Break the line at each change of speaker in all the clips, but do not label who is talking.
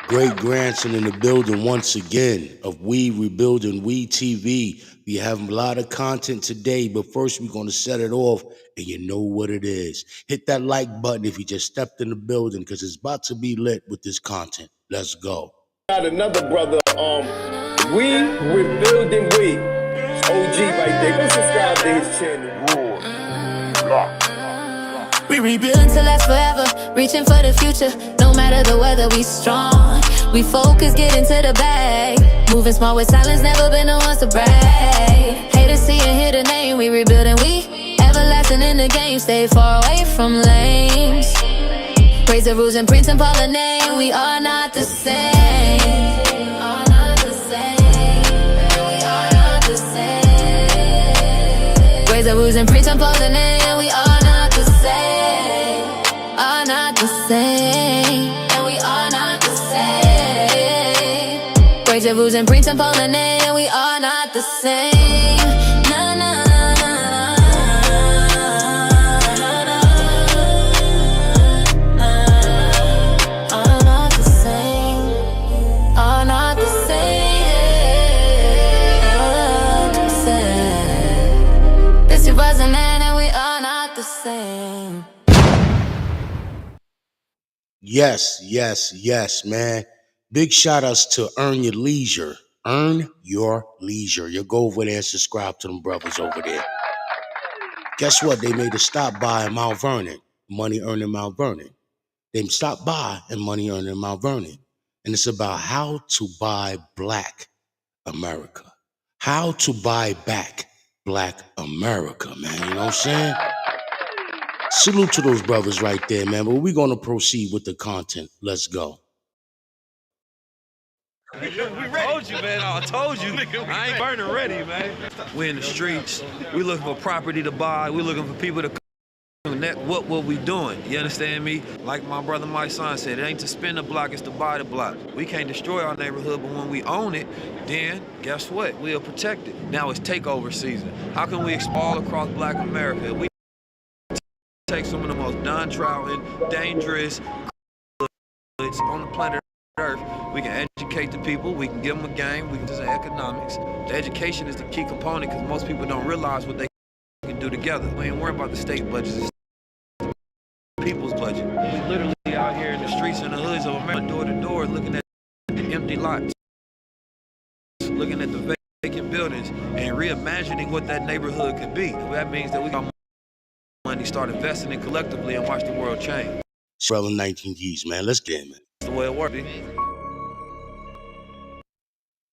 Great grandson in the building once again of We Rebuilding We TV. We have a lot of content today, but first we're going to set it off, and you know what it is. Hit that like button if you just stepped in the building, because it's about to be lit with this content. Let's go.
Got another brother, We Rebuilding We. It's OG right there. Go subscribe to his channel.
We rebuilding to last forever, reaching for the future. No matter the weather, we strong. We focus, get into the bag. Moving small with silence, never been the ones to brag. Haters see and hear the name, we rebuilding, we everlasting in the game. Stay far away from lames. Praise the rules and Prince and Paul the name. We are not the same. Are not the same. We are not the same. Praise the rules and Prince and Paul the name. We are not the same. Are not the same. And we are not the same. Praise the rules and Prince and Paul the name. We are not the same. Na na.
Yes, man. Big shout outs to Earn Your Leisure. Earn Your Leisure. You go over there and subscribe to them brothers over there. Guess what? They made a stop by in Mount Vernon. Money earning Mount Vernon. They stopped by in Money earning Mount Vernon. And it's about how to buy Black America. How to buy back Black America, man. You know what I'm saying? Salute to those brothers right there, man. But we're going to proceed with the content. Let's go.
I told you, man. I told you. I ain't burning ready, man. We in the streets. We looking for property to buy. We looking for people to connect. What we doing? You understand me? Like my brother, my son said, it ain't to spin the block, it's to buy the block. We can't destroy our neighborhood, but when we own it, then guess what? We'll protect it. Now it's takeover season. How can we all across Black America? We take some of the most downtrodden, dangerous hoods on the planet Earth. We can educate the people. We can give them a game. We can do some economics. The education is the key component because most people don't realize what they can do together. We ain't worried about the state budgets. It's the people's budget. We literally out here in the streets and the hoods of America, door to door, looking at the empty lots, looking at the vacant buildings, and reimagining what that neighborhood could be. That means that we got money, start investing in collectively, and watch the world change.
Brother 19 G's, man. Let's get it, man.
That's the way it works.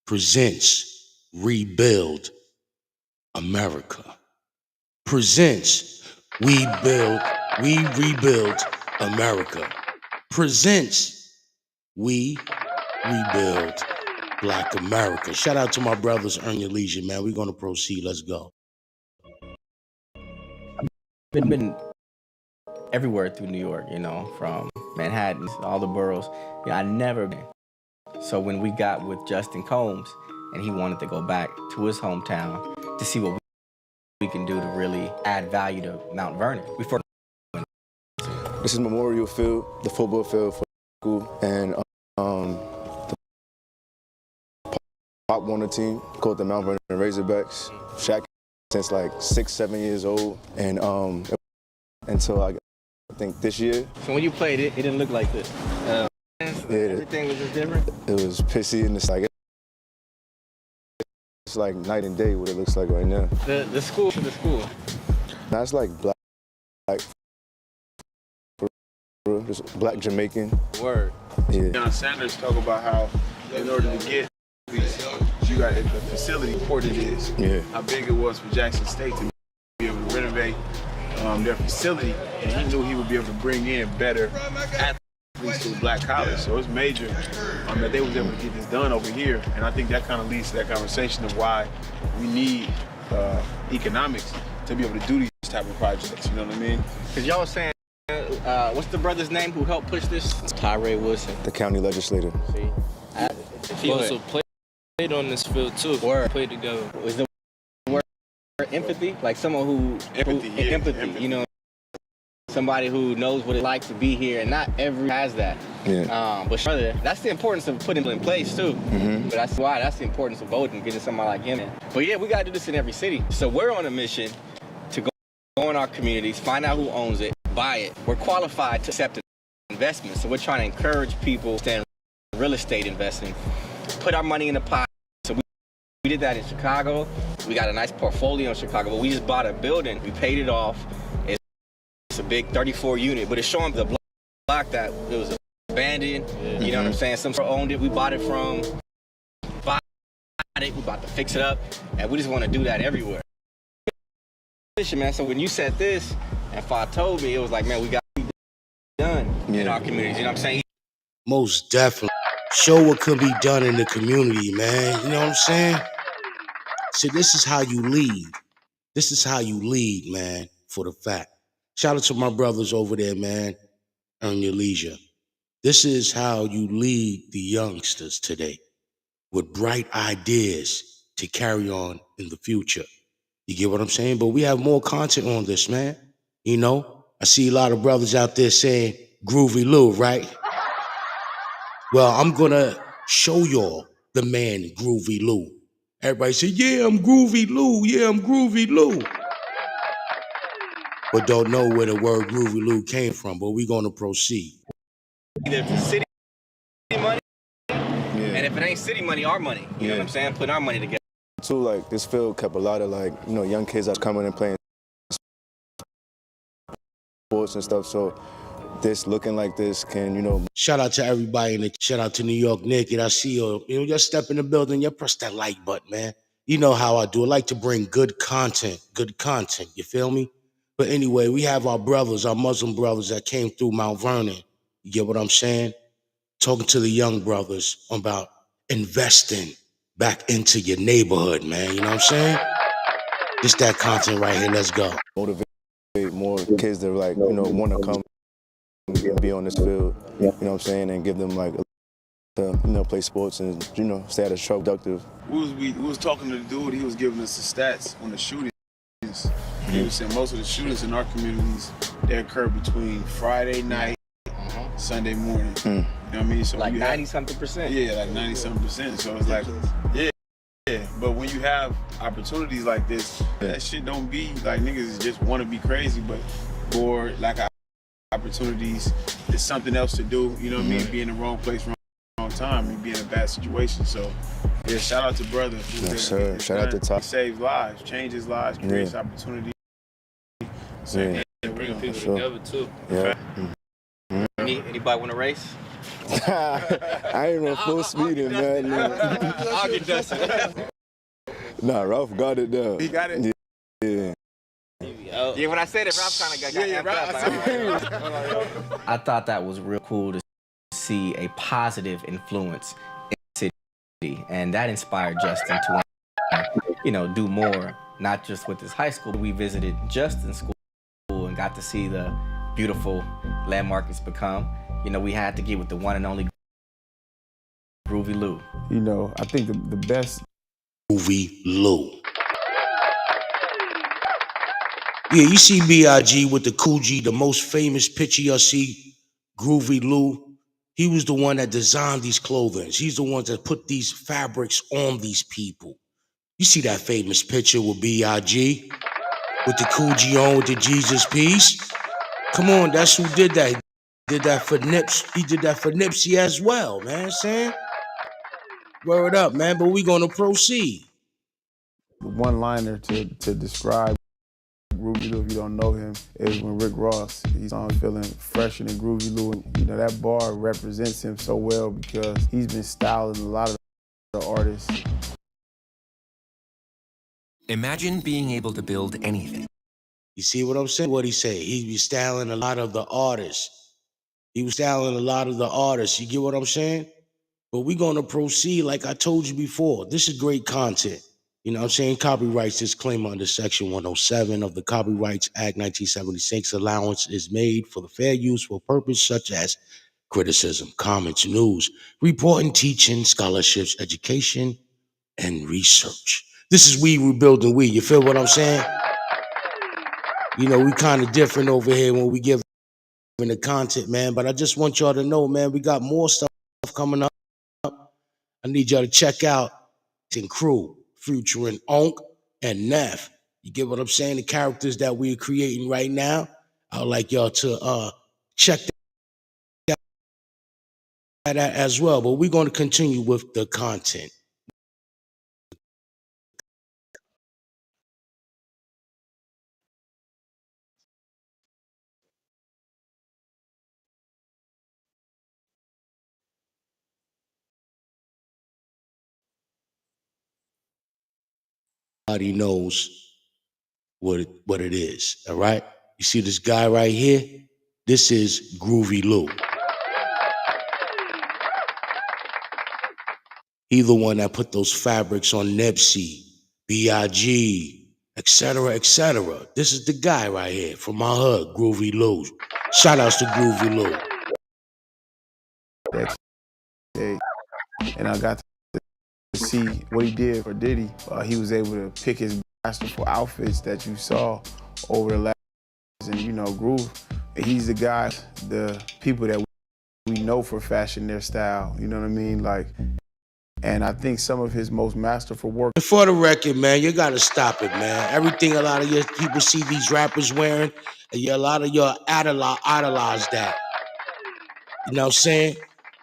Presents Rebuild America. Presents We Rebuild America. Presents We Rebuild Black America. Shout out to my brothers, Earn Your Leisure, man. We're going to proceed. Let's go.
Been everywhere through New York, you know, from Manhattan, all the boroughs. Yeah, I never been. So when we got with Justin Combs and he wanted to go back to his hometown to see what we can do to really add value to Mount Vernon.
This is Memorial Field, the football field for school, and the Pop Warner team called the Mount Vernon Razorbacks. Shaq since like 6, 7 years old, and until I think this year.
So when you played it, it didn't look like this. Everything was just different.
It was pissy, and it's like night and day what it looks like right now.
The school.
Now it's like black, just black Jamaican.
Word.
Yeah.
Deion Sanders talk about how in order to get these, you got the facility important it is.
Yeah.
How big it was for Jackson State to be able to renovate their facility, and he knew he would be able to bring in better athletes to a black college. So it's major that they was able to get this done over here, and I think that kind of leads to that conversation of why we need economics to be able to do these type of projects. You know what I mean?
Because y'all was saying, what's the brother's name who helped push this? Tyree Wilson.
The county legislator.
See?
He also played on this field too.
Word.
Played together.
Is the word empathy? Like someone who empathy, you know, somebody who knows what it's like to be here, and not everyone has that.
Yeah.
But further, that's the importance of putting it in place too. But that's the importance of voting, getting somebody like him in. But yeah, we gotta do this in every city. So we're on a mission to go in our communities, find out who owns it, buy it. We're qualified to accept investment. So we're trying to encourage people to stand real estate investing, put our money in the pot. So we did that in Chicago. We got a nice portfolio in Chicago, but we just bought a building. We paid it off. It's a big 34 unit, but it's showing the block that it was abandoned. You know what I'm saying? Some owned it. We bought it from. We about to fix it up, and we just want to do that everywhere. Man, so when you said this, and Fa told me, it was like, man, we got to be done in our communities. You know what I'm saying?
Most definitely. Show what could be done in the community, man. You know what I'm saying? See, this is how you lead. This is how you lead, man, for the fact. Shout out to my brothers over there, man. Earn your leisure. This is how you lead the youngsters today with bright ideas to carry on in the future. You get what I'm saying? But we have more content on this, man. You know, I see a lot of brothers out there saying Groovy Lou, right? Well, I'm going to show y'all the man Groovy Lou. Everybody say, yeah, I'm Groovy Lou. Yeah, I'm Groovy Lou. But don't know where the word Groovy Lou came from, but we're going to proceed.
Either the city money, and if it ain't city money, our money. You know what I'm saying? Put our money together.
Too, like, this field kept a lot of, like, you know, young kids that's coming and playing sports and stuff, so this looking like this can, you know.
Shout out to everybody, and shout out to New York Naked. I see you, just step in the building, you press that like button, man. You know how I do. I like to bring good content, you feel me? But anyway, we have our brothers, our Muslim brothers that came through Mount Vernon. You get what I'm saying? Talking to the young brothers about investing back into your neighborhood, man. You know what I'm saying? Just that content right here. Let's go.
Motivate more kids that, like, you know, want to come and be on this field, you know what I'm saying, and give them, like, to, you know, play sports and, you know, stay at a productive.
We was talking to the dude, he was giving us the stats on the shootings. He was saying most of the shootings in our communities, they occur between Friday night, Sunday morning. You know what I mean? So
like 90-something%.
Yeah, like 90-something%. So it's like, yeah. But when you have opportunities like this, that shit don't be like niggas just want to be crazy, but for like opportunities, it's something else to do. You know what I mean? Be in the wrong place, wrong time, and be in a bad situation. So yeah, shout out to brother.
Yes, sir. Shout out to Top.
He saves lives, changes lives, creates opportunity. So
bring people together too.
Yeah.
Anybody want to race?
I ain't on full speeding, man.
I'll get Dustin.
Nah, Ralph got it down.
He got it?
Yeah.
Yeah, when I said it, Ralph kind of got amped up. I thought that was real cool to see a positive influence in the city, and that inspired Justin to, you know, do more, not just with his high school. We visited Justin's school and got to see the beautiful landmark it's become. You know, we had to get with the one and only Groovy Lou.
You know, I think the best.
Groovy Lou. Yeah, you see B.I.G. with the Coogee, the most famous picture you'll see, Groovy Lou. He was the one that designed these clothings. He's the one that put these fabrics on these people. You see that famous picture with B.I.G. with the Coogee on with the Jesus piece? Come on, that's who did that. He did that for Nipsey as well, man. Saying? Word up, man, but we gonna proceed.
The one-liner to describe Groovy Lou, if you don't know him, is when Rick Ross, he's on feeling fresher than Groovy Lou. And, you know, that bar represents him so well because he's been styling a lot of the artists.
Imagine being able to build anything.
You see what I'm saying? What he say? He be styling a lot of the artists. He was styling a lot of the artists. You get what I'm saying? But we're going to proceed like I told you before. This is great content. You know what I'm saying? Copyrights disclaimer under Section 107 of the Copyrights Act 1976. Allowance is made for the fair use for purpose such as criticism, comments, news, reporting, teaching, scholarships, education, and research. This is we rebuilding we. You feel what I'm saying? You know, we kind of different over here when we give in the content, man. But I just want y'all to know, man, we got more stuff coming up. I need y'all to check out Crew, featuring Onk and Neff. You get what I'm saying? The characters that we're creating right now. I would like y'all to check that out as well. But we're going to continue with the content. Everybody knows what it is, all right? You see this guy right here? This is Groovy Lou. He the one that put those fabrics on Nipsey, B.I.G., etc., etc. This is the guy right here from my hood, Groovy Lou. Shout outs to Groovy Lou.
And I got to see what he did for Diddy. He was able to pick his masterful outfits that you saw over the last, and you know, Groove, he's the guy, the people that we know for fashion, their style, you know what I mean? Like, and I think some of his most masterful work.
For the record, man, you gotta stop it, man. Everything a lot of your people see these rappers wearing, a lot of your idolize that. You know what I'm saying?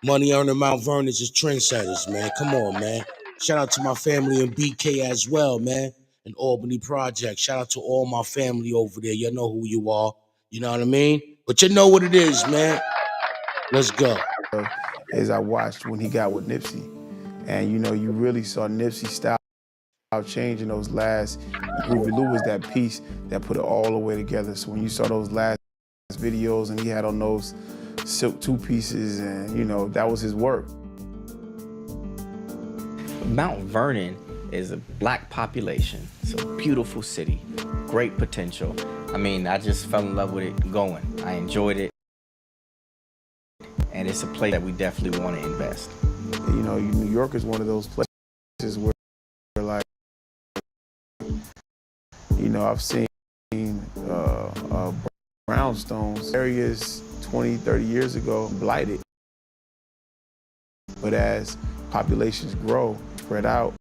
Money earning Mount Vernon is trendsetters, man. Come on, man. Shout out to my family in BK as well, man. And Albany Project. Shout out to all my family over there. You know who you are. You know what I mean? But you know what it is, man. Let's go.
As I watched when he got with Nipsey. And you know, you really saw Nipsey's style change in those last. Groovy Lou was that piece that put it all the way together. So when you saw those last videos and he had on those silk two pieces, and you know, that was his work.
Mount Vernon is a black population. It's a beautiful city, great potential. I mean, I just fell in love with it going. I enjoyed it. And it's a place that we definitely want to invest.
You know, New York is one of those places where, like, you know, I've seen brownstones, areas 20, 30 years ago, blighted. But as populations grow, spread out,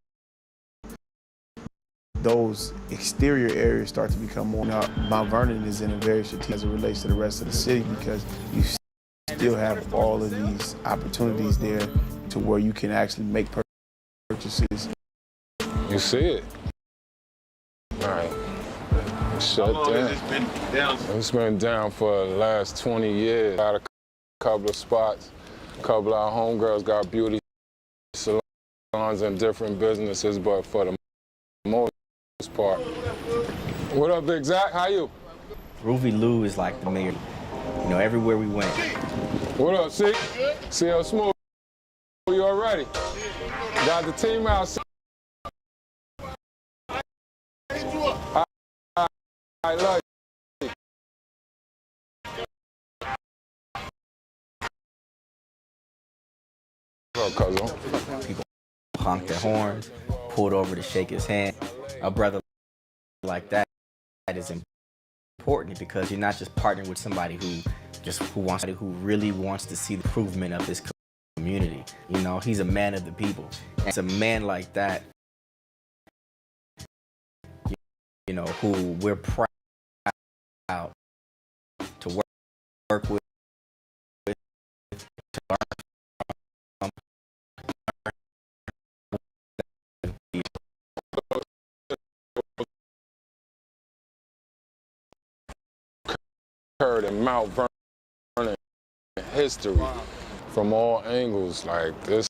those exterior areas start to become more. Now, Mount Vernon is in a very strategic as it relates to the rest of the city, because you still have all of these opportunities there to where you can actually make purchases.
You see it. All right. Shut down.
It's been down.
It's been down for the last 20 years. Got a couple of spots. A couple of our homegirls got beauty salons and different businesses, but for the most part. What up, Big Zach? How you?
Groovy Lou is like the mayor. You know, everywhere we went.
What up, C? CL Smooth. You all ready? Got the team out. I love you.
People honked their horns, pulled over to shake his hand. A brother like that is important, because you're not just partnering with somebody who really wants to see the improvement of this community. You know, he's a man of the people. And it's a man like that, you know, who we're proud to work with, to learn from.
Occurred in Mount Vernon history from all angles, like this.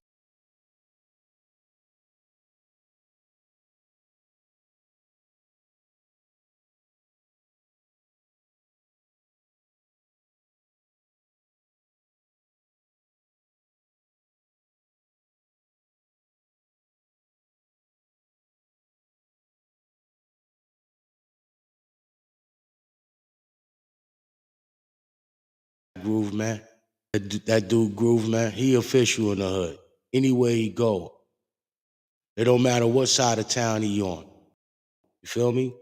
Groove, man. That dude Groove, man, he official in the hood. Anywhere he go. It don't matter what side of town he on. You feel me?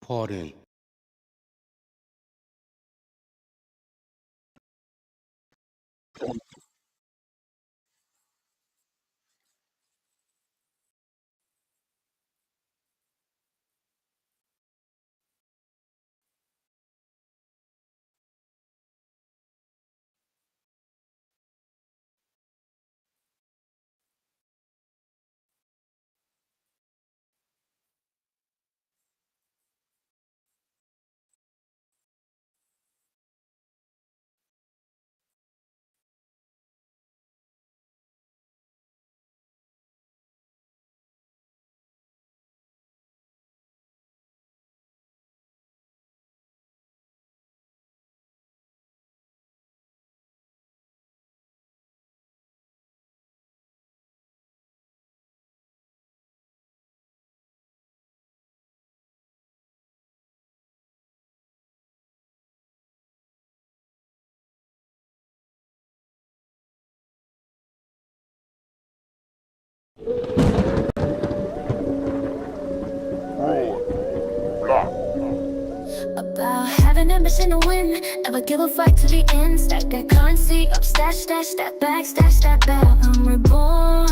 Pardon.
About having ambition to win, never give a fuck to the end. Stack that currency up, stash that bag. I'm reborn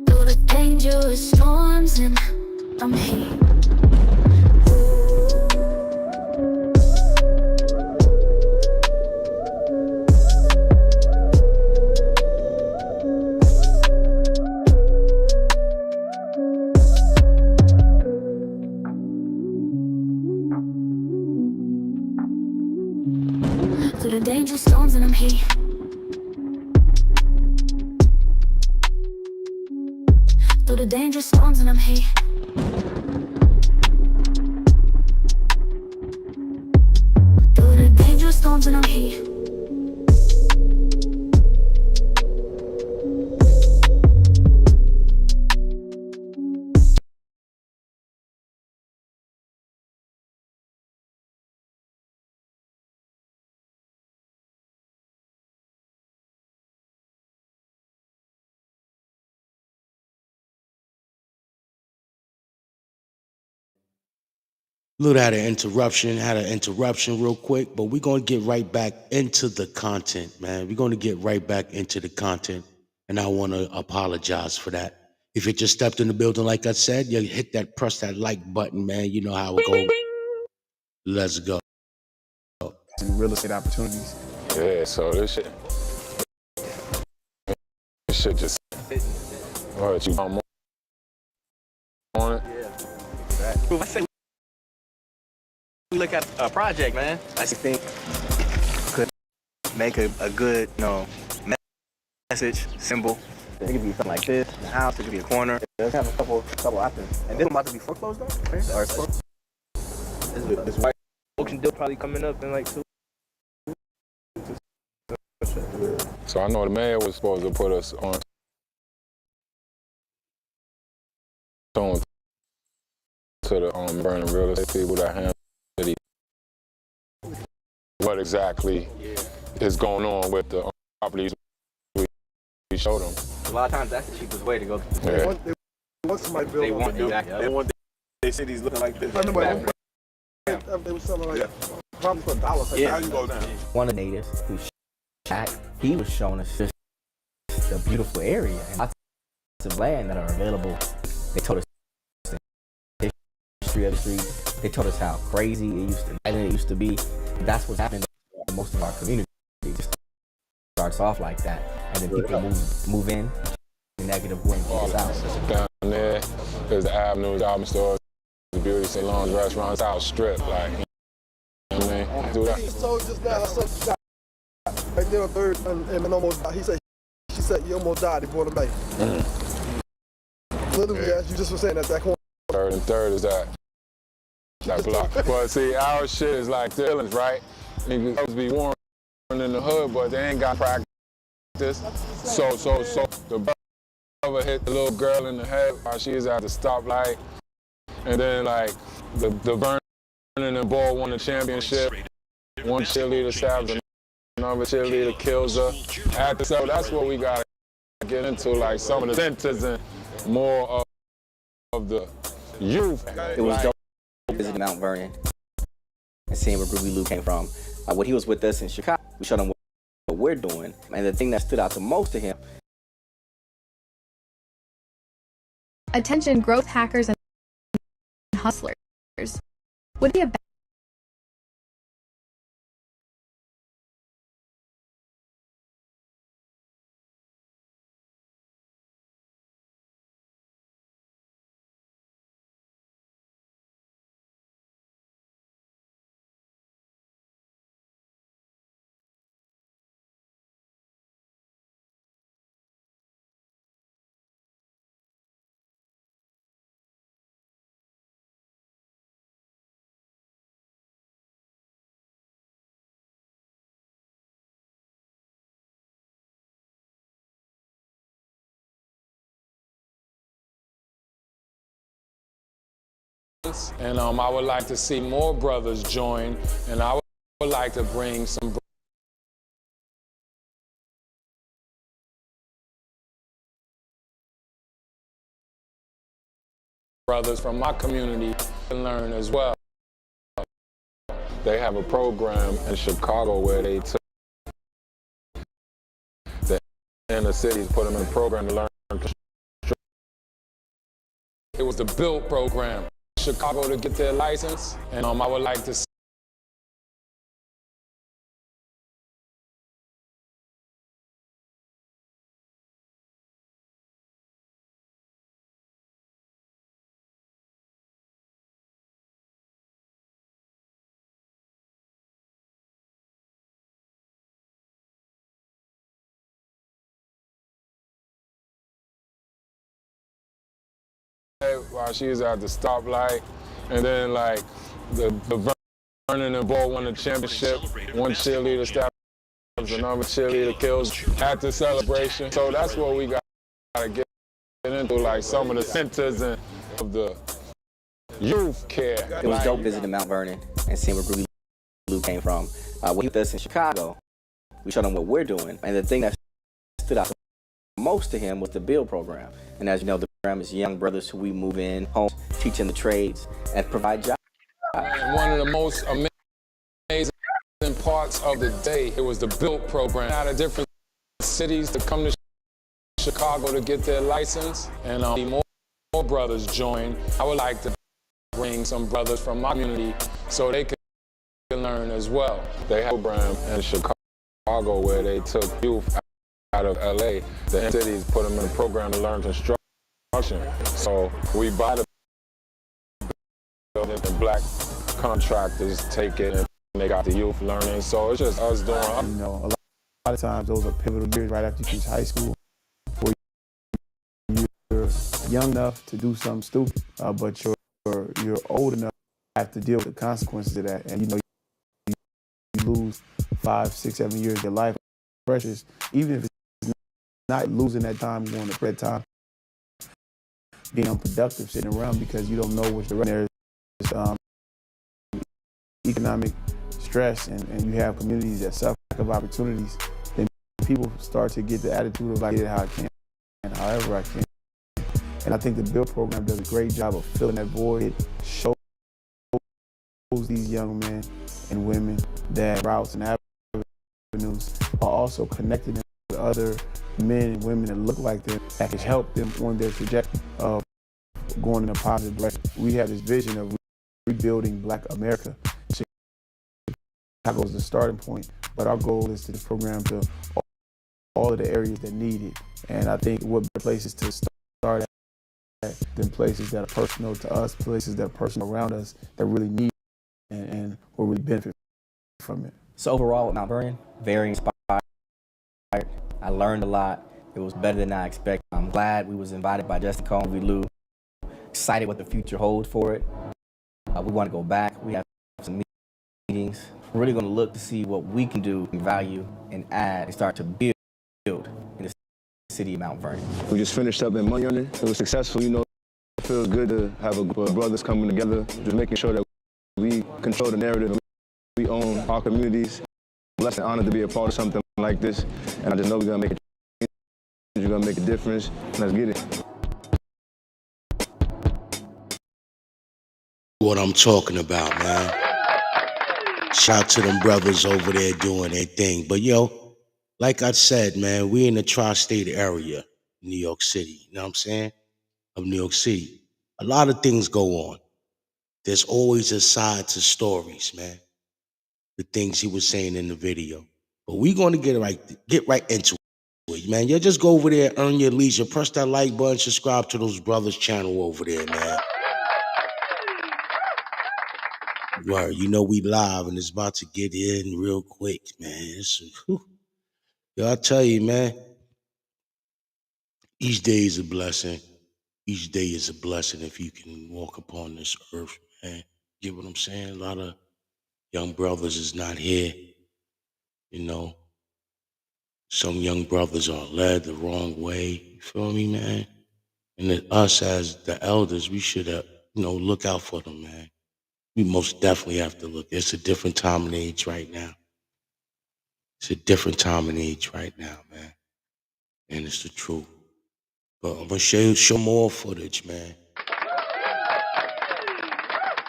through the dangerous storms, and I'm here. Through the dangerous storms, and I'm here. Through the dangerous storms, and I'm here. Through the dangerous storms, and I'm here.
Look, had an interruption real quick, but we're going to get right back into the content, man. We're going to get right back into the content, and I want to apologize for that. If you just stepped in the building, like I said, you press that like button, man. You know how it goes. Let's go.
And real estate opportunities.
Yeah, so this shit just what you on it?
Yeah. I say we look at a project, man. I think could make a good, message, symbol. It could be something like this, in the house, it could be a corner. It does have a couple options. And this one about to be foreclosed though? Right? Or this white auction deal probably coming up in like 2.
So I know the mayor was supposed to put us on to the burning real estate people that handle city. What exactly is going on with the properties we showed them?
A lot of times that's the cheapest way to go.
Yeah.
They want somebody to build they want their cities looking like this. They were selling like probably for $1. How you go down?
One of the natives who he was showing us just a beautiful area and lots of land that are available. They told us the history of the street. They told us how crazy it used to be. That's what's happening in most of our community. It just starts off like that, and then people move in. The negative wind falls out.
Down there, there's the avenues, album stores, the beauty salons, restaurants, out strip, like. You know what I mean? Do that.
He told just now, right there on third, and almost died. She said you almost died. He brought him back. Literally, as you just were saying, that's that corner.
Third is that block. But see, our shit is like feelings, right? Niggas supposed to be warned in the hood, but they ain't got practice. So the brother hit the little girl in the head while she was at the stoplight, and then like the burning and ball won the championship. One cheerleader stabs another cheerleader kills her. So that's what we gotta get into, like some of the centers and more of the youth.
It was dope visiting Mount Vernon and seeing where Groovy Lou came from. When he was with us in Chicago, we showed him what we're doing. And the thing that stood out the most to him.
Attention growth hackers and hustlers. Would be a
And I would like to see more brothers join, and I would like to bring some brothers from my community to learn as well. They have a program in Chicago where they took the inner cities, put them in a program to learn construction. It was the BUILD program. Chicago to get their license, and I would like to see while she was at the stoplight, and then like the Vernon and Bo won the championship. One cheerleader stabs another cheerleader, kills at the celebration. So that's what we got to get into, like some of the centers and of the youth care.
It was dope visiting Mount Vernon and seeing where Groovy Lou came from. When he was with us in Chicago, we showed him what we're doing, and the thing that stood out most to him was the BUILD program. And as you know, the program is young brothers who we move in, homes, teaching the trades, and provide jobs.
And one of the most amazing parts of the day, it was the BUILD program. Out of different cities to come to Chicago to get their license, and more brothers join. I would like to bring some brothers from my community so they can learn as well. They have a program in Chicago where they took youth out of LA, the inner cities, put them in a program to learn construction. So we buy the building, and black contractors take it and they got the youth learning. So it's just us doing.
You know, a lot of times those are pivotal years right after you finish high school, where you're young enough to do something stupid, but you're old enough to have to deal with the consequences of that. And you know, you lose 5, 6, 7 years of your life, precious, even if it's not losing that time, you want to spread time, being unproductive, sitting around because you don't know what's the right. There's economic stress, and you have communities that suffer lack of opportunities. Then people start to get the attitude of, I get it how I can and however I can. And I think the BUILD program does a great job of filling that void. It shows these young men and women that routes and avenues are also connecting them with other men and women that look like them, that can help them on their trajectory of going in a positive direction. We have this vision of rebuilding Black America. Chicago is the starting point, but our goal is to the program to all of the areas that need it. And I think what better places to start at than places that are personal to us, places that are personal around us that really need it and will really benefit from it.
So overall with Mount Vernon, very inspired. I learned a lot. It was better than I expected. I'm glad we was invited by Justin Combs, Groovy Lou. Excited what the future holds for it. We want to go back. We have some meetings. We're really going to look to see what we can do, value, and add, and start to build in the city of Mount Vernon.
We just finished up in Money on it. It was successful, you know. It feels good to have a group of brothers coming together, just making sure that we control the narrative. We own our communities. I'm blessed and honored to be a part of something like this. And I just know we're going to make a change. We're going to make a difference. Let's get it.
what I'm talking about, man. Shout to them brothers over there doing their thing. But yo, like I said, man, we in the Tri-State Area, New York City. You know what I'm saying? Of New York City. A lot of things go on. There's always a side to stories, man. The things he was saying in the video. But we going to get right into it, man. You just go over there, earn your leisure, press that like button, subscribe to those brothers' channel over there, man. Word, you know we live and it's about to get in real quick, man. Yo, I tell you, man, each day is a blessing. Each day is a blessing if you can walk upon this earth, man. Get what I'm saying? A lot of young brothers is not here, you know. Some young brothers are led the wrong way. You feel me, man? And that us as the elders, we should, look out for them, man. We most definitely have to look. It's a different time and age right now. It's a different time and age right now, man. And it's the truth. But I'm gonna show more footage, man.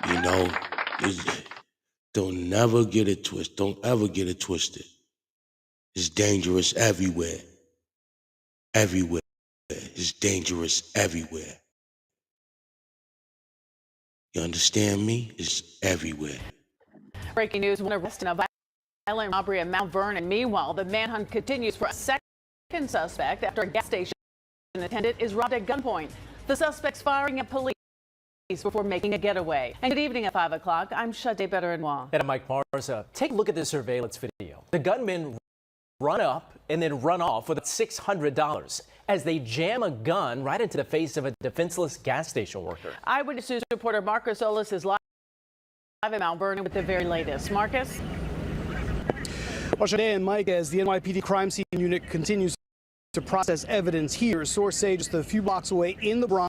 You know, don't never get it twisted. Don't ever get it twisted. It's dangerous everywhere. Everywhere. It's dangerous everywhere. You understand me? It's everywhere.
Breaking news, one arrest in a violent robbery in Mount Vernon. Meanwhile, the manhunt continues for a second suspect after a gas station attendant is robbed at gunpoint. The suspect's firing at police before making a getaway. And good evening at 5 o'clock. I'm Shade Better-Noir.
And I'm Mike Marza. Take a look at this surveillance video. The gunmen run up and then run off with $600 as they jam a gun right into the face of a defenseless gas station worker.
Eyewitness News reporter Marcus Solis is live in Mount Vernon with the very latest. Marcus?
Well, Shade and Mike, as the NYPD crime scene unit continues to process evidence here, sources say just a few blocks away in the Bronx,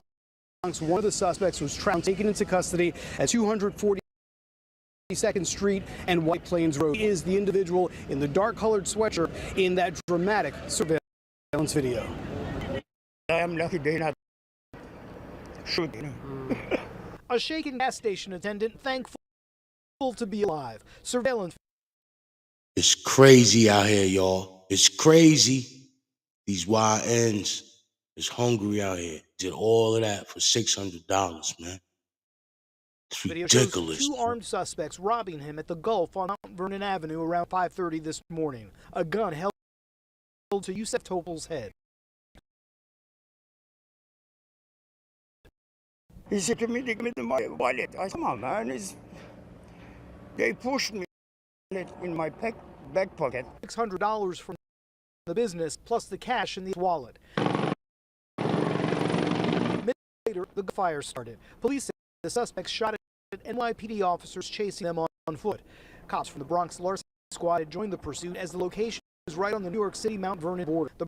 one of the suspects was trapped, taken into custody at 242nd Street and White Plains Road. He is the individual in the dark-colored sweatshirt in that dramatic surveillance video.
I am lucky they're not shooting.
A shaken gas station attendant thankful to be alive. Surveillance.
It's crazy out here, y'all. It's crazy. These YNs is hungry out here. Did all of that for $600, man. It's ridiculous.
Two armed suspects robbing him at the Gulf on Mount Vernon Avenue around 5:30 this morning. A gun held to Yusef Topol's head.
He said to me, "Give me my wallet." I said, "Come on, man." They pushed me in my back pocket.
$600 from the business plus the cash in the wallet. Minutes later, the fire started. Police say the suspects shot at NYPD officers chasing them on foot. Cops from the Bronx Larceny Squad had joined the pursuit as the location is right on the New York City Mount Vernon border. The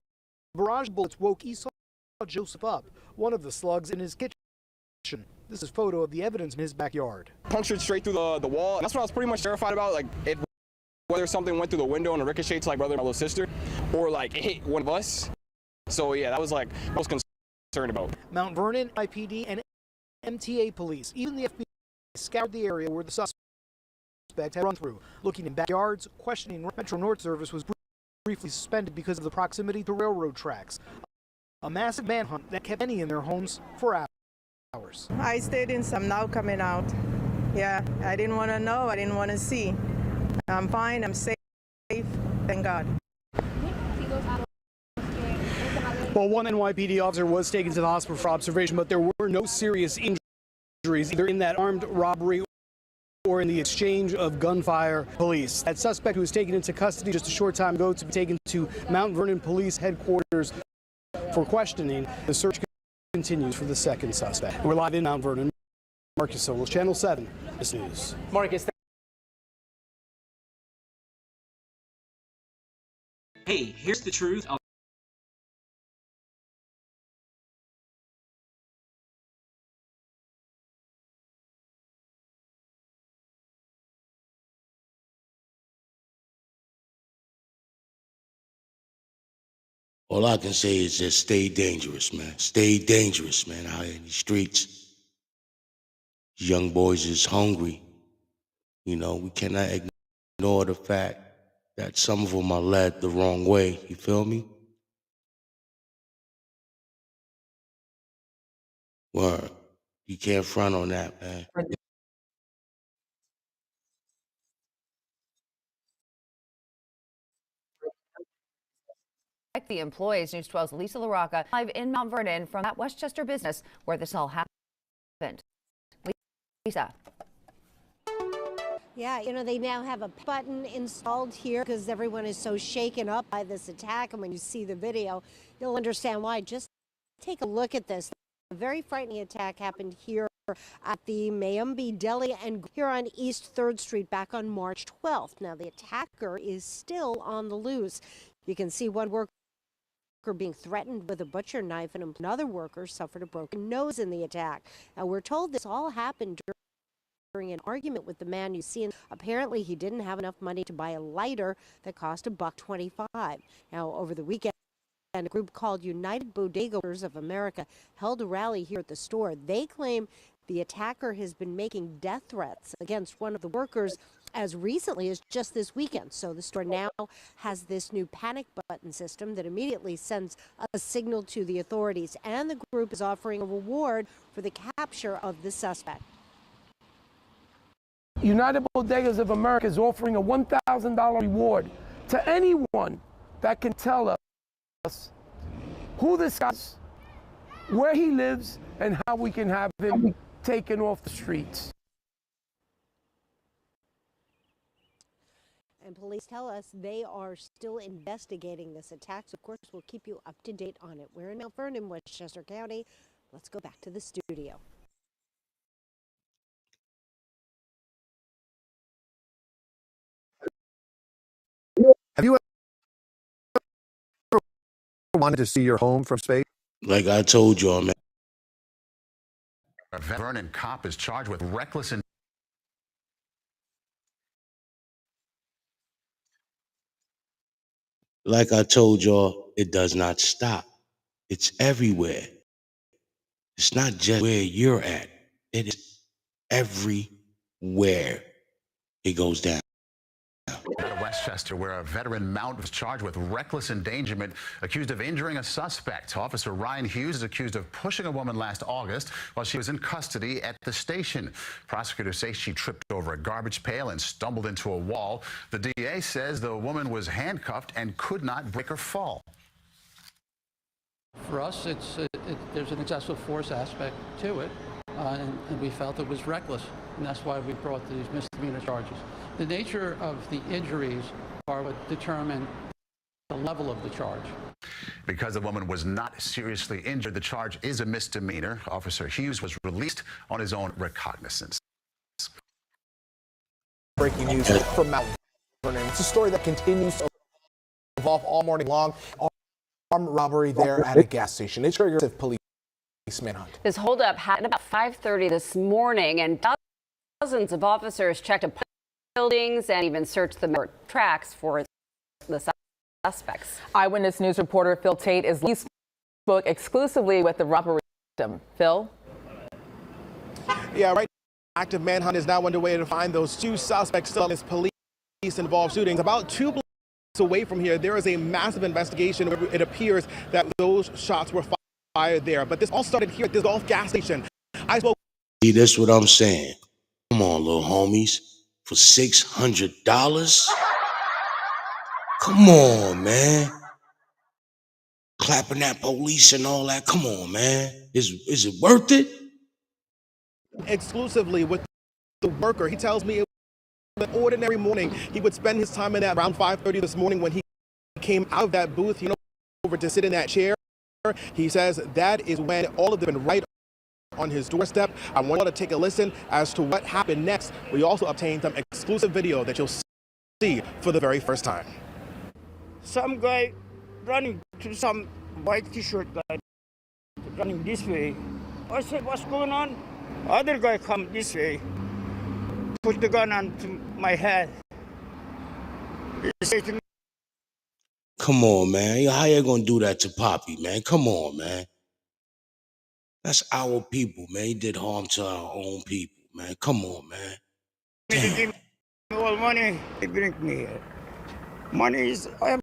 barrage bullets woke Esau Joseph up, one of the slugs in his kitchen. This is a photo of the evidence in his backyard.
Punctured straight through the wall. That's what I was pretty much terrified about. Like, whether something went through the window and ricocheted to my brother and my little sister, or like it hit one of us. So yeah, that was like I was concerned about.
Mount Vernon, IPD, and MTA police, even the FBI, scoured the area where the suspect had run through. Looking in backyards, questioning Metro North service was briefly suspended because of the proximity to railroad tracks. A massive manhunt that kept many in their homes for hours.
I stayed in, so I'm now coming out. Yeah, I didn't want to know, I didn't want to see. I'm fine, I'm safe, thank God.
Well, one NYPD officer was taken to the hospital for observation, but there were no serious injuries, either in that armed robbery or in the exchange of gunfire. Police. That suspect who was taken into custody just a short time ago to be taken to Mount Vernon Police Headquarters for questioning. The search continues for the second suspect. We're live in Mount Vernon. Marcus Solis, Channel 7, this news.
Marcus.
Hey, here's the truth.
All I can say is just stay dangerous, man. Stay dangerous, man, out here in these streets. Young boys is hungry. You know, we cannot ignore the fact that some of them are led the wrong way. You feel me? Word. You can't front on that, man.
The employees, News 12's Lisa LaRocca, live in Mount Vernon from that Westchester business where this all happened. Lisa.
Yeah, you know, they now have a button installed here because everyone is so shaken up by this attack. And when you see the video, you'll understand why. Just take a look at this. A very frightening attack happened here at the Mayumbi Deli and here on East 3rd Street back on March 12th. Now, the attacker is still on the loose. You can see one worker being threatened with a butcher knife, and another worker suffered a broken nose in the attack. Now, we're told this all happened during an argument with the man you see. Apparently, he didn't have enough money to buy a lighter that cost $1.25. Now, over the weekend, a group called United Bodega Workers of America held a rally here at the store. They claim the attacker has been making death threats against one of the workers as recently as just this weekend. So the store now has this new panic button system that immediately sends a signal to the authorities. And the group is offering a reward for the capture of the suspect.
United Bodegas of America is offering a $1,000 reward to anyone that can tell us who this guy is, where he lives, and how we can have him taken off the streets.
And police tell us they are still investigating this attack. So, of course, we'll keep you up to date on it. We're in Mount Vernon, Westchester County. Let's go back to the studio.
Have you ever wanted to see your home from space?
Like I told y'all, man.
A Vernon cop is charged with reckless and
Like I told y'all, it does not stop. It's everywhere. It's not just where you're at. It is everywhere it goes down.
out of Westchester, where a veteran mount was charged with reckless endangerment, accused of injuring a suspect. Officer Ryan Hughes is accused of pushing a woman last August while she was in custody at the station. Prosecutors say she tripped over a garbage pail and stumbled into a wall. The DA says the woman was handcuffed and could not break or fall.
For us, there's an excessive force aspect to it, and we felt it was reckless, and that's why we brought these misdemeanor charges. The nature of the injuries are what determine the level of the charge.
Because the woman was not seriously injured, the charge is a misdemeanor. Officer Hughes was released on his own recognizance.
Breaking news from Mount Vernon. It's a story that continues to evolve all morning long. Armed robbery there at a gas station. It triggers a police manhunt.
This holdup happened about 5:30 this morning, and dozens of officers checked buildings and even searched the tracks for the suspects.
Eyewitness News reporter Phil Tate is spoke exclusively with the robbery victim. Phil?
Yeah, right. Active manhunt is now underway to find those two suspects still in this police-involved shootings. About 2 blocks away from here, there is a massive investigation. It appears that those shots were fired there. But this all started here at this golf gas station. I spoke.
See, that's what I'm saying. Come on, little homies. For $600? Come on, man. Clapping at police and all that. Come on, man. Is it worth it?
Exclusively with the worker. He tells me an ordinary morning, he would spend his time in that around 5:30 this morning. When he came out of that booth, over to sit in that chair. He says that is when all of them been right on his doorstep. I want you to take a listen as to what happened next. We also obtained some exclusive video that you'll see for the very first time.
Some guy running to some white t-shirt guy running this way. I said, what's going on? Other guy come this way, put the gun onto my head. He said to me,
Come on, man. How you gonna do that to Poppy, man? Come on, man. That's our people, man. He did harm to our own people, man. Come on, man.
They give me all money, they bring me here. Money is, I am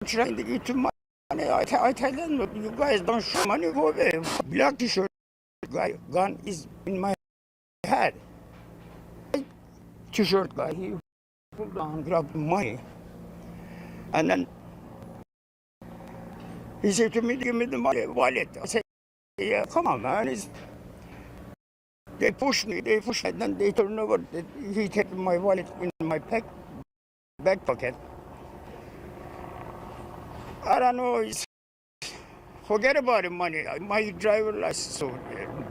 trying to get to money. I tell them, look, you guys don't show money, go away. Black t-shirt guy, gun is in my head. T-shirt guy, he pulled down, grabbed money. And then he said to me, give me the money, wallet. I said, yeah, come on, man. They pushed me, and then they turned over. He took my wallet in my back pocket. I don't know, forget about the money. My driver license, so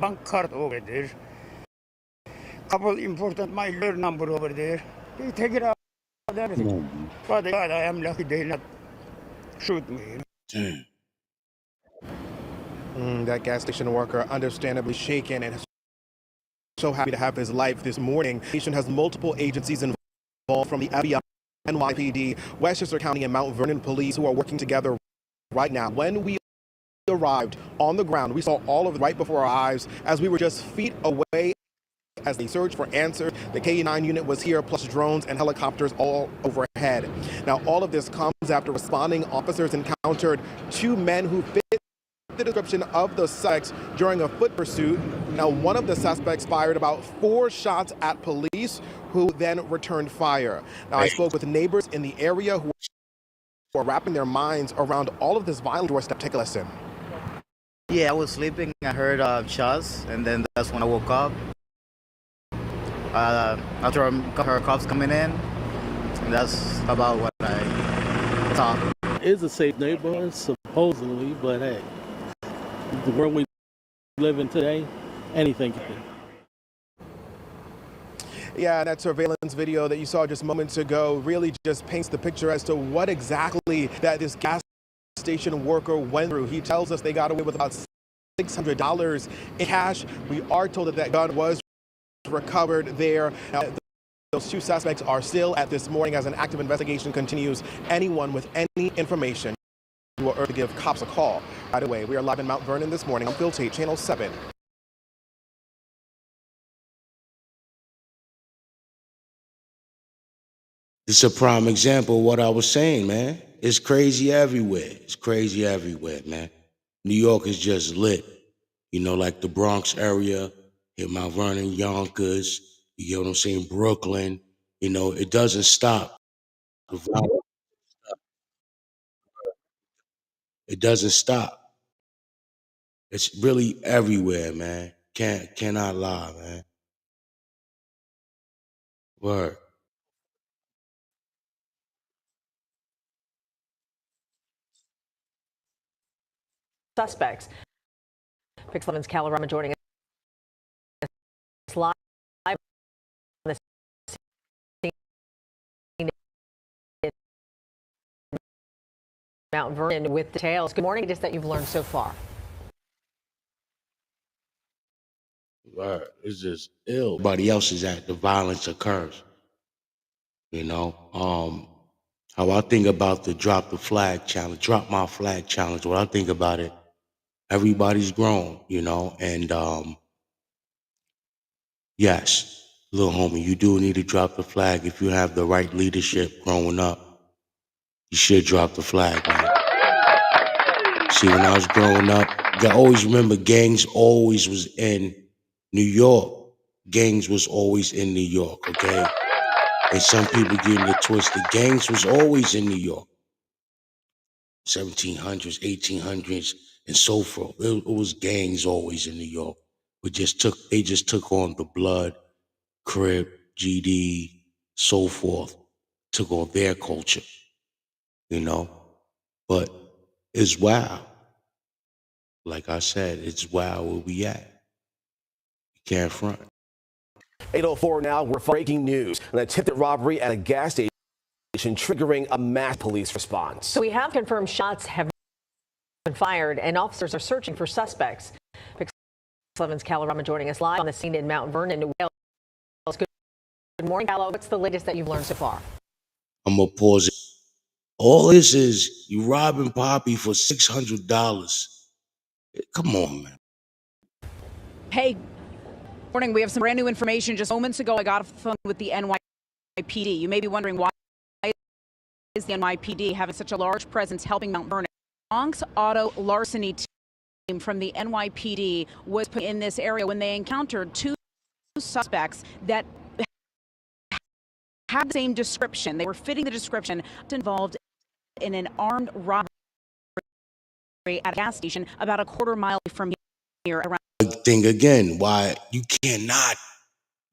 bank card over there. Couple important, my lawyer number over there. They take it out, everything. Father God, I am lucky they not shoot me.
That gas station worker understandably shaken and so happy to have his life this morning. The nation has multiple agencies involved, from the FBI, NYPD, Westchester County, and Mount Vernon Police, who are working together right now. When we arrived on the ground, we saw all of it right before our eyes as we were just feet away as they searched for answers. The K-9 unit was here, plus drones and helicopters all overhead. Now, all of this comes after responding officers encountered two men who fit the description of the suspects during a foot pursuit. Now, one of the suspects fired about 4 shots at police, who then returned fire. Now, I spoke with neighbors in the area who are wrapping their minds around all of this violence. Doorstep, take a listen.
Yeah, I was sleeping. I heard shots, and then that's when I woke up. After I heard cops coming in, and that's about what I saw.
It's a safe neighborhood, supposedly, but hey, the world we live in today, anything can happen.
Yeah, that surveillance video that you saw just moments ago really just paints the picture as to what exactly that this gas station worker went through. He tells us they got away with about $600 in cash. We are told that that gun was recovered there. Now, those two suspects are still at this morning as an active investigation continues. Anyone with any information will urge to give cops a call right away. We are live in Mount Vernon this morning. I'm Phil Tate, Channel 7.
It's a prime example of what I was saying, man. It's crazy everywhere. It's crazy everywhere, man. New York is just lit. You know, like the Bronx area, in Mount Vernon, Yonkers, you get what I'm saying, Brooklyn. You know, it doesn't stop. It doesn't stop. It's really everywhere, man. Cannot lie, man. Word.
Suspects. Pix 11's Calorama joining us live on the scene in Mount Vernon with details. Good morning. It is that you've learned so far.
Word. It's just ill. Everybody else is at the violence occurs. You know, how I think about the drop the flag challenge, drop my flag challenge. When I think about it, everybody's grown, you know, and yes, little homie, you do need to drop the flag. If you have the right leadership growing up, you should drop the flag, man. See, when I was growing up, I always remember gangs always was in New York. Gangs was always in New York, okay? And some people getting it twisted. Gangs was always in New York. 1700s, 1800s, and so forth. It was gangs always in New York. They just took on the blood, Crip, GD, so forth. Took on their culture, you know. But it's wild. Like I said, it's wild where we at. You can't front.
8:04 now, we're breaking news. An attempted robbery at a gas station triggering a mass police response.
So we have confirmed shots have been fired and officers are searching for suspects. Pix 11's Calorama joining us live on the scene in Mount Vernon, New Wales. Good morning, Callo. What's the latest that you've learned so far?
I'm gonna pause it. All this is you robbing Poppy for $600. Come on, man.
Hey,
Morning. We have some brand new information. Just moments ago, I got off the phone with the NYPD. You may be wondering why is the NYPD having such a large presence helping Mount Vernon. Bronx auto larceny team from the NYPD was put in this area when they encountered two suspects that had the same description. They were fitting the description involved in an armed robbery at a gas station about a quarter mile from here. Around
Thing again, why you cannot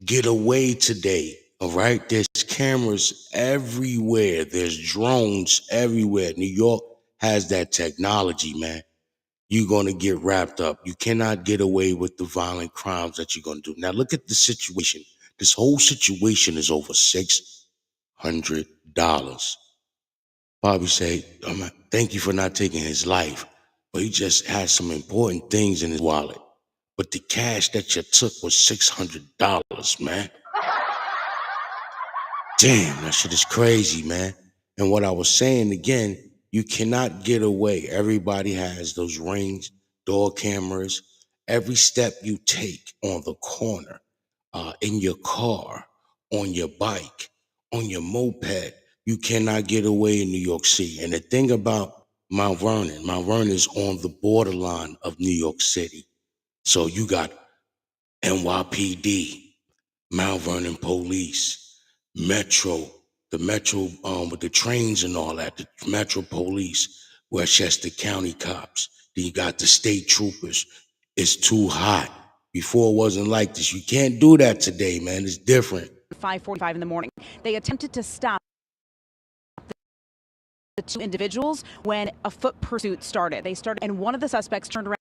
get away today. All right, there's cameras everywhere. There's drones everywhere. New York has that technology, man. You're gonna get wrapped up. You cannot get away with the violent crimes that you're gonna do. Now look at the situation. This whole situation is over $600. Bobby say, thank you for not taking his life, but he just had some important things in his wallet. But the cash that you took was $600, man. Damn, that shit is crazy, man. And what I was saying again, you cannot get away. Everybody has those rings, door cameras. Every step you take on the corner, in your car, on your bike, on your moped, you cannot get away in New York City. And the thing about Mount Vernon is on the borderline of New York City. So you got NYPD, Mount Vernon Police, Metro, the Metro with the trains and all that, the Metro Police, Westchester County cops. Then you got the state troopers. It's too hot. Before it wasn't like this. You can't do that today, man. It's different.
5:45 in the morning. They attempted to stop the two individuals when a foot pursuit started. And one of the suspects turned around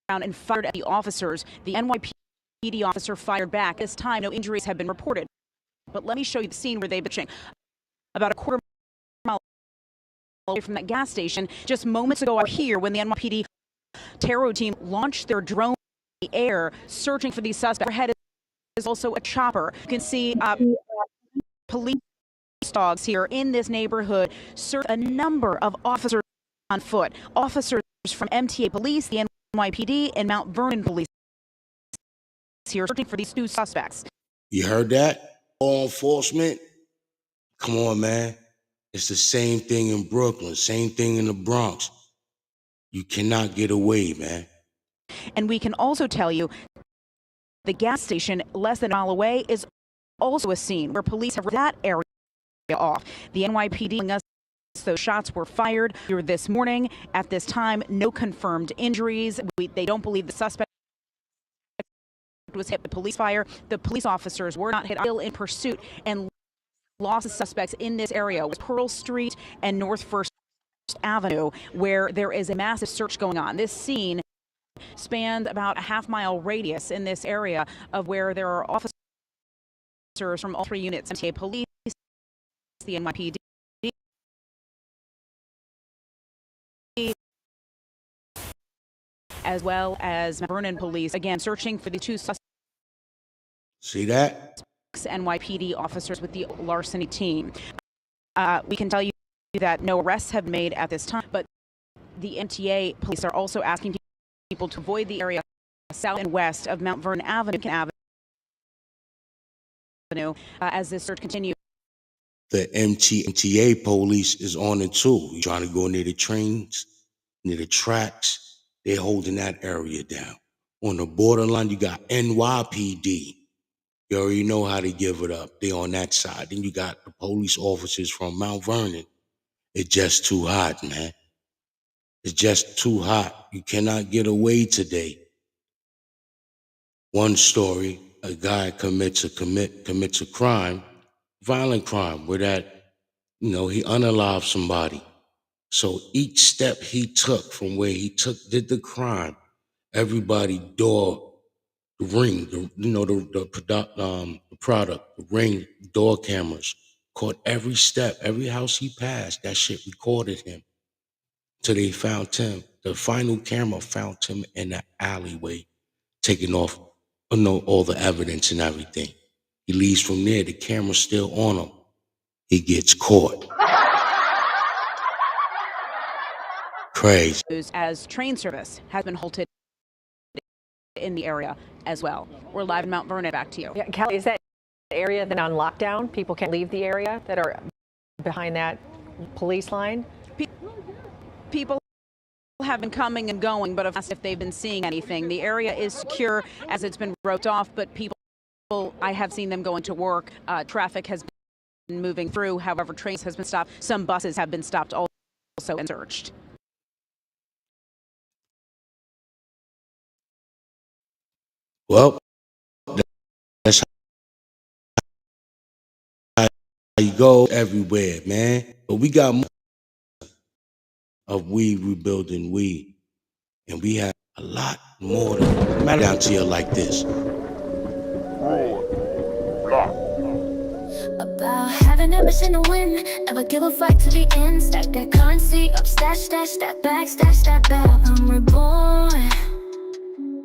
and fired at the officers. The NYPD officer fired back. This time, no injuries have been reported. But let me show you the scene where they've been shooting. About a quarter mile away from that gas station, just moments ago out here when the NYPD Terror team launched their drone in the air searching for these suspects. Overhead is also a chopper. You can see police dogs here in this neighborhood search a number of officers on foot. Officers from MTA Police, the NYPD, and Mount Vernon Police here searching for these two suspects.
You heard that? Law enforcement? Come on, man. It's the same thing in Brooklyn, same thing in the Bronx. You cannot get away, man.
And we can also tell you the gas station less than a mile away is also a scene where police have that area off. The NYPD telling us those shots were fired here this morning. At this time, no confirmed injuries. They don't believe the suspect was hit with police fire. The police officers were not hit, still in pursuit and lost the suspects in this area with Pearl Street and North First Avenue, where there is a massive search going on. This scene spanned about a half-mile radius in this area of where there are officers from all three units, MTA Police, the NYPD, as well as Vernon Police, again, searching for the two suspects.
See that?
NYPD officers with the larceny team. We can tell you that no arrests have been made at this time, but the MTA police are also asking people to avoid the area south and west of Mount Vernon Avenue as this search continues.
The MTA police is on it too. You're trying to go near the trains, near the tracks. They're holding that area down. On the borderline, you got NYPD. You already know how to give it up. They on that side. Then you got the police officers from Mount Vernon. It's just too hot, man. It's just too hot. You cannot get away today. One story, a guy commits a crime, violent crime, where he unalived somebody. So each step he took from where he did the crime, everybody door, the ring, the product, the ring, door cameras, caught every step, every house he passed, that shit recorded him. Till they found him. The final camera found him in the alleyway, taking off, all the evidence and everything. He leaves from there, the camera's still on him. He gets caught. Crazy.
As train service has been halted in the area as well. We're live in Mount Vernon. Back to you.
Yeah, Kelly, is that area then on lockdown? People can't leave the area that are behind that police line?
People have been coming and going, but if they've been seeing anything, the area is secure as it's been roped off, but people, I have seen them going to work. Traffic has been moving through. However, trains has been stopped. Some buses have been stopped also and searched.
Well, that's how you go everywhere, man. But we got more of we rebuilding we, and we have a lot more to matter down to you like this.
About having ambition to win, never give a fight to the end. Stack that currency up, stash that back, stash that back. I'm reborn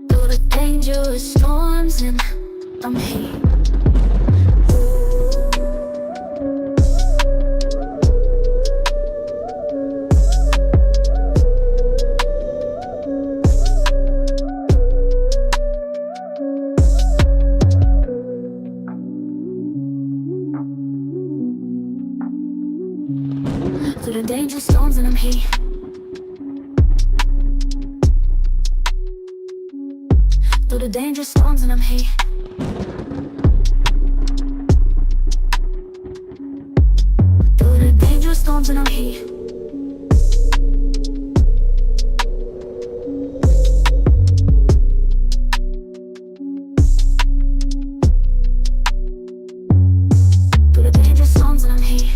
through the dangerous storms, and I'm here. Through the dangerous storms, and I'm here. Through the dangerous storms, and I'm here. Through the dangerous storms, and I'm here. Through the dangerous storms, and I'm here.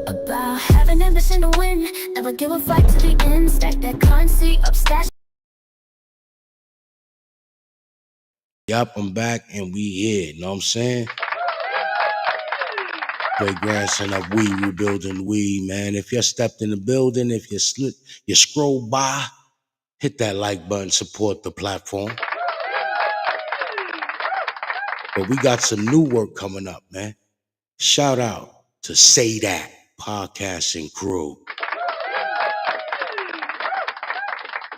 About having ambition to win, never give a fight to the end. Stack that currency up, stash.
Yup, I'm back and we here, know what I'm saying? Great grandson of we rebuilding we, man. If you stepped in the building, if you scroll by, hit that like button, support the platform. But we got some new work coming up, man. Shout out to Say That podcasting crew.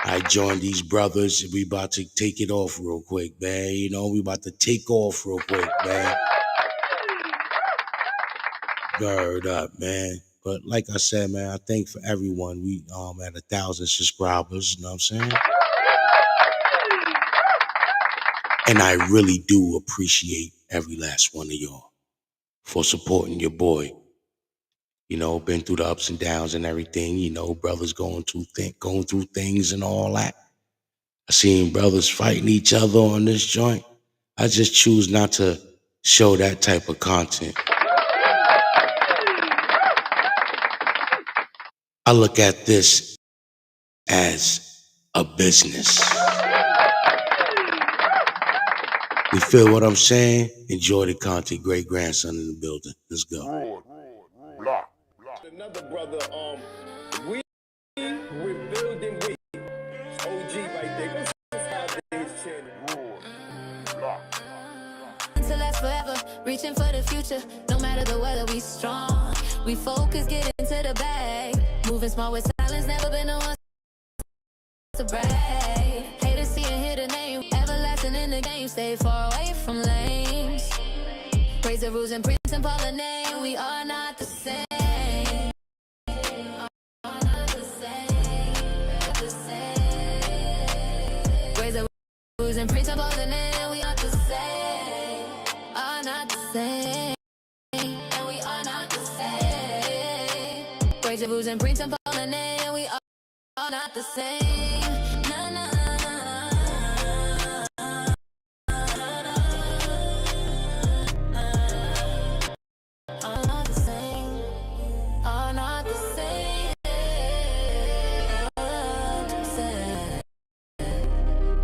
I joined these brothers. We about to take it off real quick, man. You know, we about to take off real quick, man. Gird up, man. But like I said, man, I thank for everyone. We at 1,000 subscribers, you know what I'm saying? And I really do appreciate every last one of y'all for supporting your boy. You know, been through the ups and downs and everything. You know, brothers going through things and all that. I seen brothers fighting each other on this joint. I just choose not to show that type of content. I look at this as a business. You feel what I'm saying? Enjoy the content. Great grandson in the building. Let's go.
Another brother, we building we. OG right there. Go subscribe to his channel.
To last forever, reaching for the future. No matter the weather, we strong. We focus, get into the bag. Moving small with silence, never been the one to brag. Haters see and hear the name. Everlasting in the game, stay far away from lanes. Praise the rules and Prince and Paul the name. We are not the same. And preach about the name, we are the same, are not the same, and we are not the same. Praise the rules and preach about the name, we are not the same. Nah, nah, are not the same, are not the same.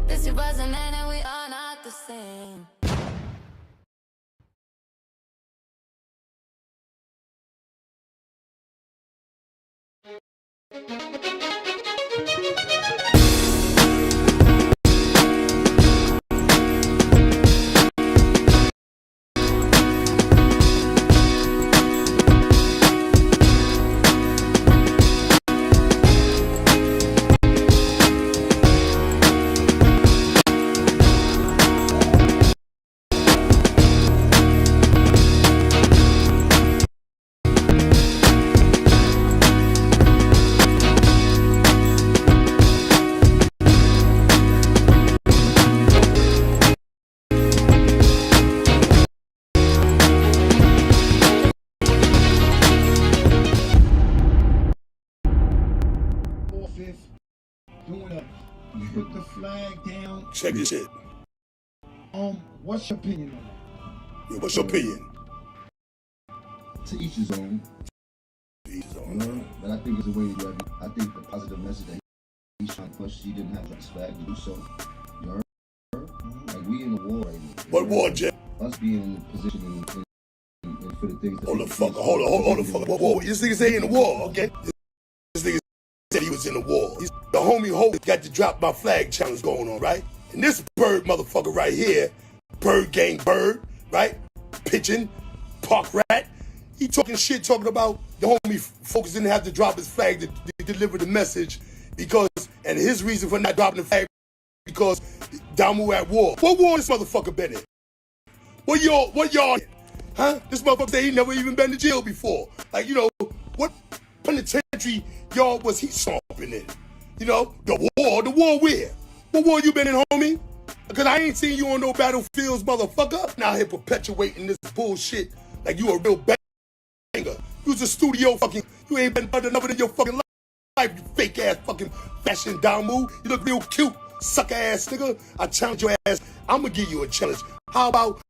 This is buzzing and we are not the same.
You put the flag down.
Check this shit.
What's your opinion on that?
Yeah, what's your opinion?
To each his own.
To each his own.
But I think it's a way to do. I think the positive message that he's trying to push, he didn't have the flag to do so. You heard? Like we in the war right now.
What war, Jeff?
Us being in the position and for the things that
hold the fuck. Whoa. This nigga say he in the war, okay? This nigga said he was in the war. The homie Hope got the drop my flag challenge going on, right? And this bird motherfucker right here, bird gang bird, right? Pigeon, park rat. He talking shit, talking about the homie folks didn't have to drop his flag to deliver the message because, and his reason for not dropping the flag because Damu at war. What war this motherfucker been in? What y'all, huh? This motherfucker said he never even been to jail before. Like, you know, what penitentiary y'all was he stomping in? You know, the war where? What war you been in, homie? Because I ain't seen you on no battlefields, motherfucker. Now here perpetuating this bullshit like you a real banger. You's a studio fucking, you ain't been done nothing in your fucking life, you fake ass fucking fashion Damu. You look real cute, sucker ass nigga. I challenge your ass. I'm gonna give you a challenge. How about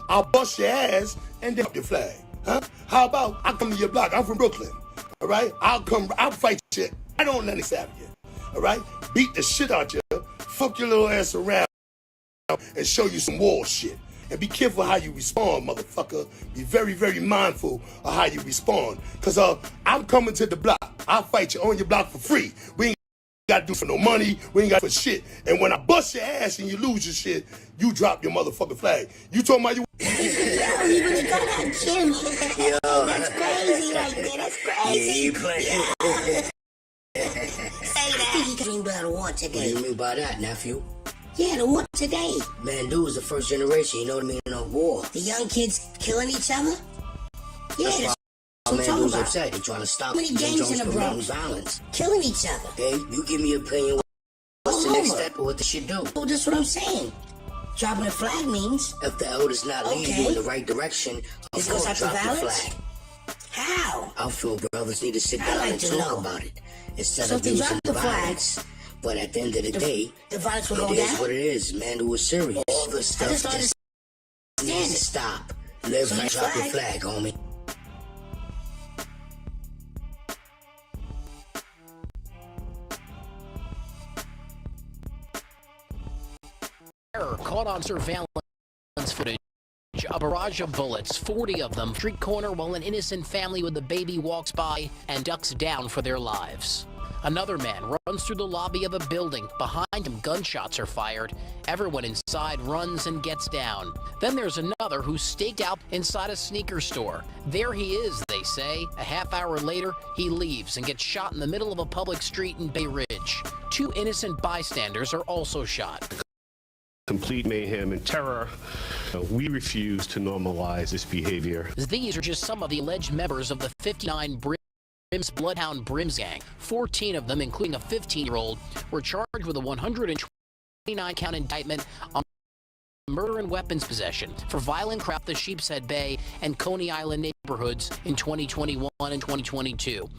I'll bust your ass and then up your flag, huh? How about I come to your block? I'm from Brooklyn, all right? I'll fight you. I don't let it stab you, all right? Beat the shit out you, fuck your little ass around, and show you some war shit. And be careful how you respond, motherfucker. Be very, very mindful of how you respond. Cause I'm coming to the block. I'll fight you on your block for free. We ain't gotta do for no money. We ain't got for shit. And when I bust your ass and you lose your shit, you drop your motherfucking flag. You talking about you?
That's crazy right there. That's crazy.
Yeah, you playing.
Say that. He dreamed about a war today.
What do you mean by that, nephew?
Yeah, the war today.
Man, dude was the first generation, you know what I mean, of war.
The young kids killing each other? Yeah, that's
what
I'm
man
talking
dudes
about.
upset. They trying to stop
Many gangs in the Bronx.
Violence.
Killing each other.
Okay, you give me an opinion. What's the next step of what they should do?
Well, that's what I'm saying. Dropping the flag means...
If the elders not leading you in the right direction,
this goes after
drop the
violence?
flag.
How?
I feel brothers need to sit down and talk about it. Instead
So
of
if they
using
drop the
violence.
flags...
But at the end of the day,
the violence will
it
go
is
down?
what it is, man. It was serious. All the stuff
just
needs to stop. Live and drop your flag, homie.
Terror caught on surveillance footage. A barrage of bullets, 40 of them, street corner while an innocent family with a baby walks by and ducks down for their lives. Another man runs through the lobby of a building. Behind him, gunshots are fired. Everyone inside runs and gets down. Then there's another who's staked out inside a sneaker store. There he is, they say. A half hour later, he leaves and gets shot in the middle of a public street in Bay Ridge. 2 innocent bystanders are also shot.
Complete mayhem and terror. We refuse to normalize this behavior.
These are just some of the alleged members of the 59 Bloodhound Brims gang. 14 of them, including a 15-year-old, were charged with a 129-count indictment on murder and weapons possession for violent crime at the Sheepshead Bay and Coney Island neighborhoods in 2021 and 2022.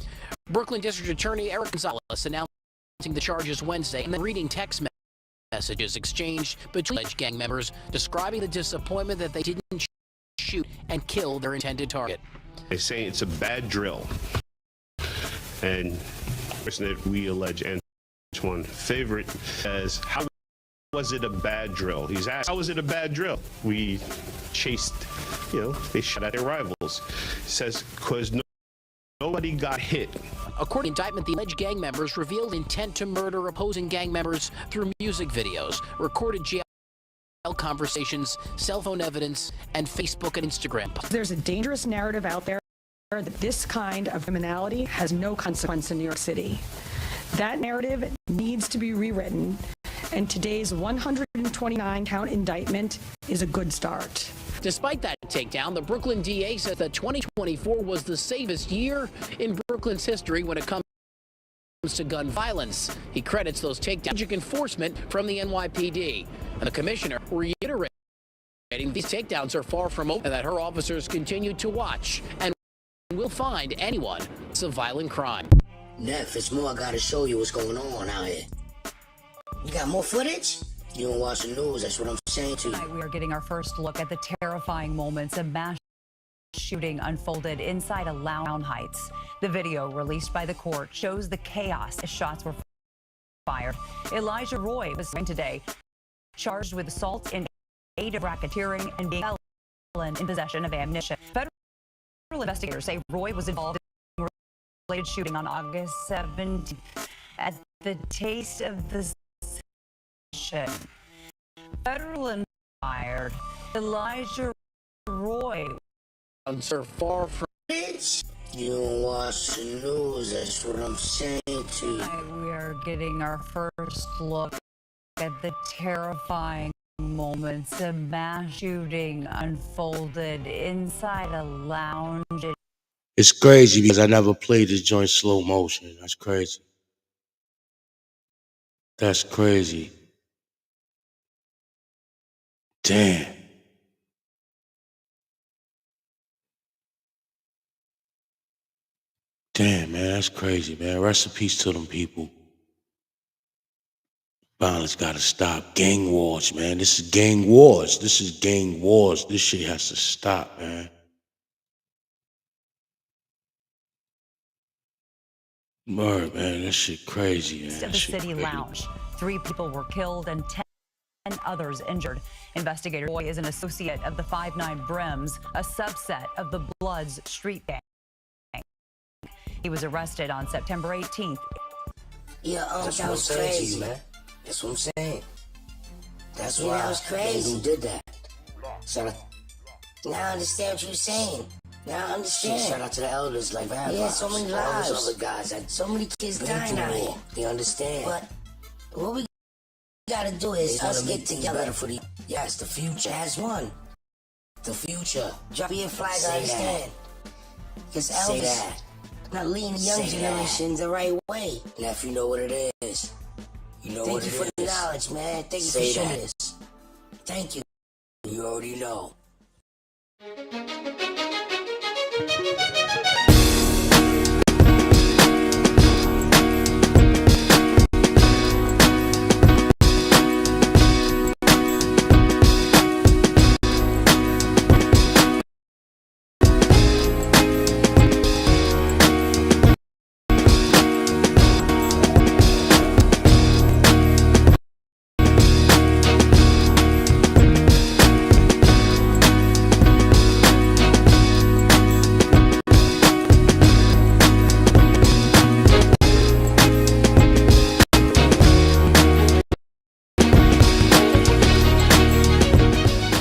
Brooklyn District Attorney Eric Gonzalez announcing the charges Wednesday and then reading text messages exchanged between alleged gang members describing the disappointment that they didn't shoot and kill their intended target.
They say it's a bad drill. And the person that we allege Antoine Favorite says, how was it a bad drill? He's asked, how was it a bad drill? We chased, they shot at their rivals. He says, because nobody got hit.
According to the indictment, the alleged gang members revealed intent to murder opposing gang members through music videos, recorded jail conversations, cell phone evidence, and Facebook and Instagram posts.
There's a dangerous narrative out there that this kind of criminality has no consequence in New York City. That narrative needs to be rewritten, and today's 129-count indictment is a good start.
Despite that takedown, the Brooklyn DA says that 2024 was the safest year in Brooklyn's history when it comes to gun violence. He credits those takedowns to enforcement from the NYPD. And the commissioner reiterating these takedowns are far from over and that her officers continue to watch and will find anyone it's a violent crime.
Neff, it's more I gotta show you what's going on out here. You got more footage? You don't watch the news, that's what I'm saying to you.
Tonight we are getting our first look at the terrifying moments a mass shooting unfolded inside a Lounge Heights. The video released by the court shows the chaos as shots were fired. Elijah Roy was arraigned today, charged with assault in aid of racketeering and being a felon in possession of ammunition. Federal investigators say Roy was involved in a related shooting on August 17th at the Taste of the Session. Federal fired Elijah Roy.
Are far from
you don't watch the news, that's what I'm saying to you.
We are getting our first look at the terrifying moments a mass shooting unfolded inside a lounge.
It's crazy because I never played this joint slow motion. That's crazy. That's crazy. Damn. Damn, man, that's crazy, man. Rest in peace to them people. Violence gotta stop. Gang wars, man. This is gang wars. This is gang wars. This shit has to stop, man. Word, man, that shit crazy, man.
Of the city lounge. 3 people were killed and 10 others injured. Investigator Roy is an associate of the 5'9" Brims, a subset of the Bloods street gang. He was arrested on September 18th.
Yeah, that was crazy, man. That's what I'm saying. That's why that was crazy. Who did that? Shout out. Now I understand what you're saying. Now I understand. Shout out to the elders, like that. Yeah, so many lives. All those other guys, so many kids dying out here. They understand. But what we gotta do is us get together better for the. Yes, the future has won. The future. Drop your flag. I understand. Because Elvis not leading the young generation the right way. Now, if you know what it is, you know what it is. Thank you for the knowledge, man. Thank you for showing this. Thank you. You already know.